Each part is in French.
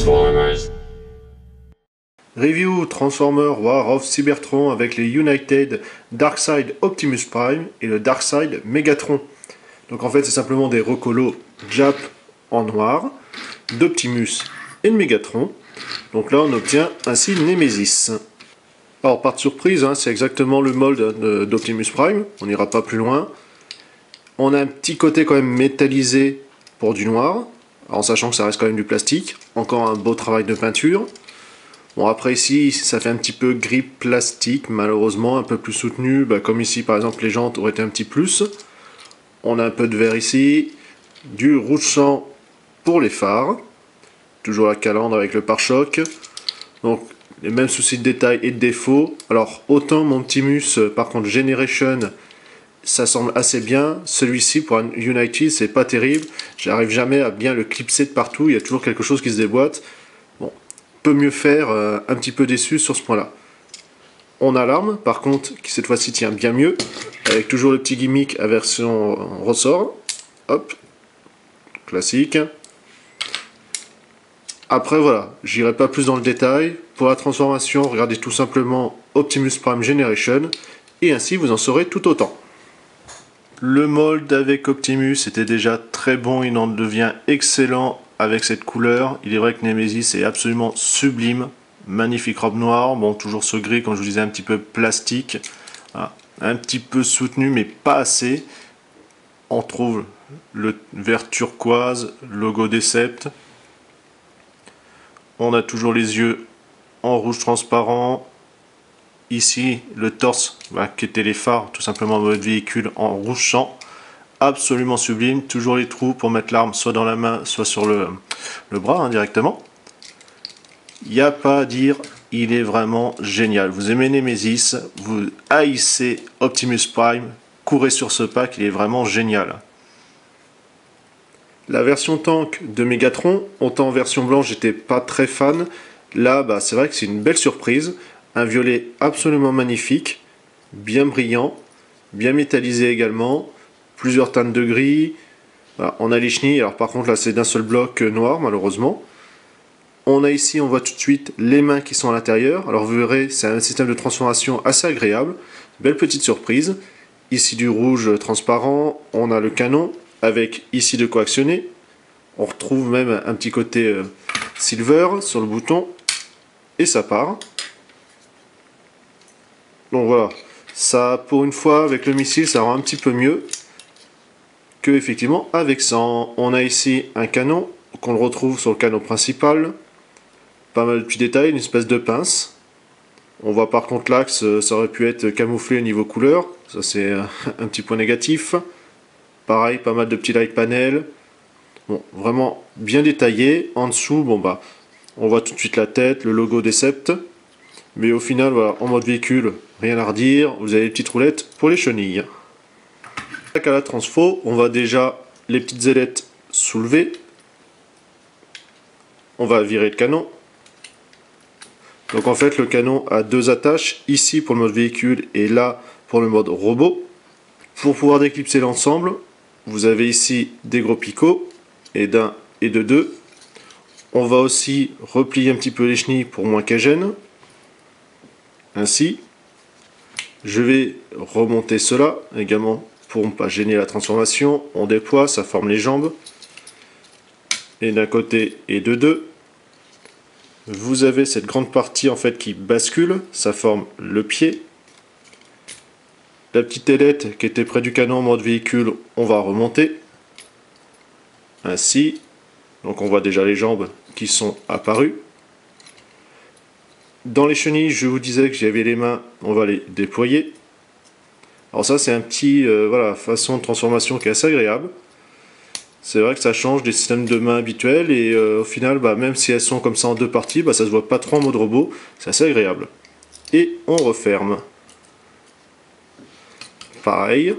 Transformers. Review Transformer War of Cybertron avec les United Darkseid Optimus Prime et le Darkseid Megatron. Donc en fait c'est simplement des recolos Jap en noir d'Optimus et de Megatron. Donc là on obtient ainsi Nemesis. Alors pas de surprise, hein, c'est exactement le mold d'Optimus Prime, on n'ira pas plus loin. On a un petit côté quand même métallisé pour du noir, en sachant que ça reste quand même du plastique. Encore un beau travail de peinture. Bon après ici ça fait un petit peu gris plastique malheureusement, un peu plus soutenu, comme ici par exemple les jantes auraient été un petit plus. On a un peu de vert ici, du rouge sang pour les phares, toujours la calandre avec le pare-choc. Donc les mêmes soucis de détail et de défaut. Alors autant mon Optimus par contre Generation ça semble assez bien, celui-ci pour un United c'est pas terrible, j'arrive jamais à bien le clipser de partout, il y a toujours quelque chose qui se déboîte. Bon, peut mieux faire, un petit peu déçu sur ce point là. On a l'arme par contre qui cette fois-ci tient bien mieux, avec toujours le petit gimmick à version ressort, hop, classique. Après voilà, j'irai pas plus dans le détail, pour la transformation regardez tout simplement Optimus Prime Generation, et ainsi vous en saurez tout autant. Le mold avec Optimus était déjà très bon, il en devient excellent avec cette couleur. Il est vrai que Nemesis est absolument sublime. Magnifique robe noire, bon toujours ce gris comme je vous disais un petit peu plastique. Voilà. Un petit peu soutenu mais pas assez. On trouve le vert turquoise, logo Decept. On a toujours les yeux en rouge transparent. Ici, le torse, qui était les phares, tout simplement mode véhicule en rouge sang. Absolument sublime. Toujours les trous pour mettre l'arme soit dans la main, soit sur le bras directement. Il n'y a pas à dire, il est vraiment génial. Vous aimez Nemesis, vous haïssez Optimus Prime, courez sur ce pack, il est vraiment génial. La version tank de Megatron, autant en version blanche, j'étais pas très fan. Là, c'est vrai que c'est une belle surprise. Un violet absolument magnifique, bien brillant, bien métallisé également, plusieurs teintes de gris. Voilà, on a les chenilles, alors par contre là c'est d'un seul bloc noir malheureusement. On a ici, on voit tout de suite les mains qui sont à l'intérieur. Alors vous verrez, c'est un système de transformation assez agréable. Belle petite surprise. Ici du rouge transparent, on a le canon avec ici de quoi actionner. On retrouve même un petit côté silver sur le bouton et ça part. Donc voilà, ça pour une fois avec le missile ça rend un petit peu mieux que effectivement avec ça. On a ici un canon qu'on le retrouve sur le canon principal, pas mal de petits détails, une espèce de pince. On voit par contre l'axe, ça aurait pu être camouflé au niveau couleur, ça c'est un petit point négatif. Pareil, pas mal de petits light panels. Bon, vraiment bien détaillé. En dessous, on voit tout de suite la tête, le logo Decept. Mais au final, voilà, en mode véhicule, rien à redire. Vous avez les petites roulettes pour les chenilles. À la transfo, on va déjà les petites ailettes soulever. On va virer le canon. Donc en fait, le canon a deux attaches, ici pour le mode véhicule et là pour le mode robot. Pour pouvoir déclipser l'ensemble, vous avez ici des gros picots, et d'un et de deux. On va aussi replier un petit peu les chenilles pour moins qu'elles gênent. Ainsi, je vais remonter cela également pour ne pas gêner la transformation. On déploie, ça forme les jambes. Et d'un côté et de deux. Vous avez cette grande partie en fait qui bascule, ça forme le pied. La petite ailette qui était près du canon en mode véhicule, on va remonter. Ainsi, donc on voit déjà les jambes qui sont apparues. Dans les chenilles, je vous disais que j'avais les mains, on va les déployer. Alors ça c'est un petit façon de transformation qui est assez agréable. C'est vrai que ça change des systèmes de main habituels et au final, même si elles sont comme ça en deux parties, ça se voit pas trop en mode robot, c'est assez agréable. Et on referme. Pareil.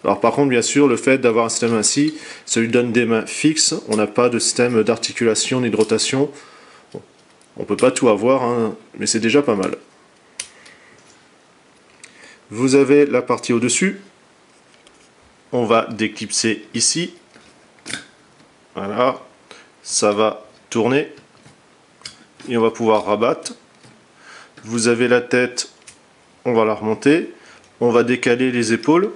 Alors par contre, bien sûr, le fait d'avoir un système ainsi, ça lui donne des mains fixes. On n'a pas de système d'articulation ni de rotation. Bon, on peut pas tout avoir, hein, mais c'est déjà pas mal. Vous avez la partie au-dessus. On va déclipser ici. Voilà, ça va tourner. et on va pouvoir rabattre. Vous avez la tête, on va la remonter. On va décaler les épaules,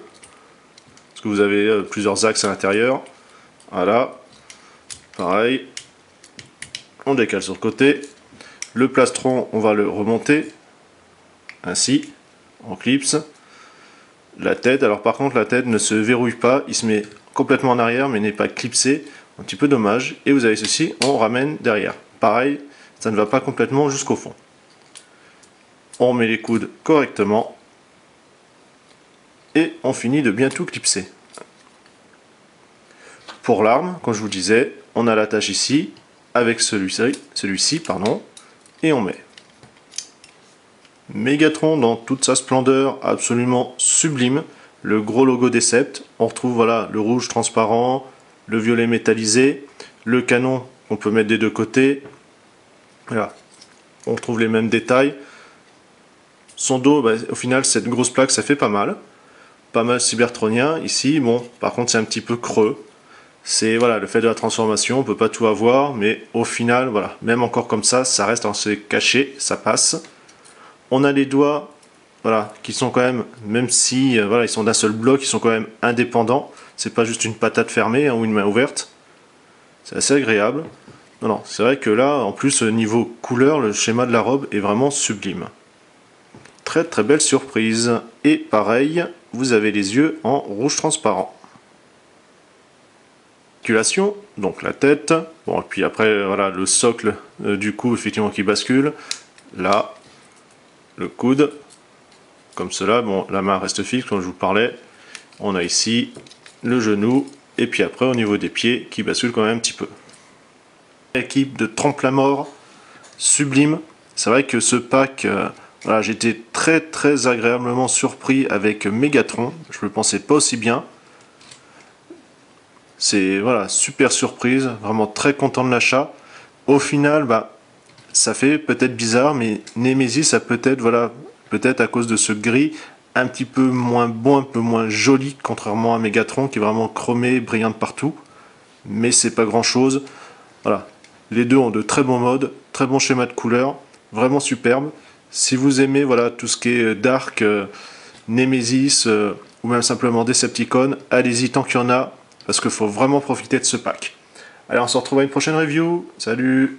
parce que vous avez plusieurs axes à l'intérieur. Voilà, pareil. On décale sur le côté. Le plastron, on va le remonter, ainsi, en clips. La tête, alors par contre la tête ne se verrouille pas, il se met complètement en arrière mais n'est pas clipsé, un petit peu dommage. Et vous avez ceci, on ramène derrière. Pareil, ça ne va pas complètement jusqu'au fond. On met les coudes correctement et on finit de bien tout clipser. Pour l'arme, comme je vous disais, on a l'attache ici avec celui-ci, pardon, et on met Megatron dans toute sa splendeur, absolument sublime. Le gros logo des Sept, on retrouve voilà le rouge transparent, le violet métallisé, le canon qu'on peut mettre des deux côtés. Voilà, on retrouve les mêmes détails. Son dos, bah, au final, cette grosse plaque, ça fait pas mal cybertronien. Ici, bon, par contre, c'est un petit peu creux. C'est voilà le fait de la transformation, on peut pas tout avoir, mais au final, voilà, même encore comme ça reste assez caché, ça passe. On a les doigts, voilà, qui sont quand même si voilà, ils sont d'un seul bloc, ils sont quand même indépendants. C'est pas juste une patate fermée hein, ou une main ouverte. C'est assez agréable. Non, non, c'est vrai que là, en plus, niveau couleur, le schéma de la robe est vraiment sublime. Très très belle surprise. Et pareil, vous avez les yeux en rouge transparent. Donc la tête, bon, et puis après, voilà, le socle du cou, effectivement, qui bascule. Là, le coude, comme cela, bon, la main reste fixe, comme je vous parlais. On a ici le genou, et puis après, au niveau des pieds, qui bascule quand même un petit peu. Équipe de Trompe-la-Mort, sublime. C'est vrai que ce pack, voilà, j'étais très très agréablement surpris avec Megatron. Je ne le pensais pas aussi bien. C'est voilà, super surprise, vraiment très content de l'achat. Au final, bah, ça fait peut-être bizarre, mais Nemesis a peut-être, voilà, peut-être à cause de ce gris, un petit peu moins bon, un peu moins joli, contrairement à Megatron qui est vraiment chromé, brillant de partout. Mais c'est pas grand chose. Voilà, les deux ont de très bons modes, très bon schéma de couleurs, vraiment superbe. Si vous aimez voilà tout ce qui est Dark, Nemesis ou même simplement Decepticon, allez-y tant qu'il y en a, parce qu'il faut vraiment profiter de ce pack. Allez, on se retrouve à une prochaine review. Salut!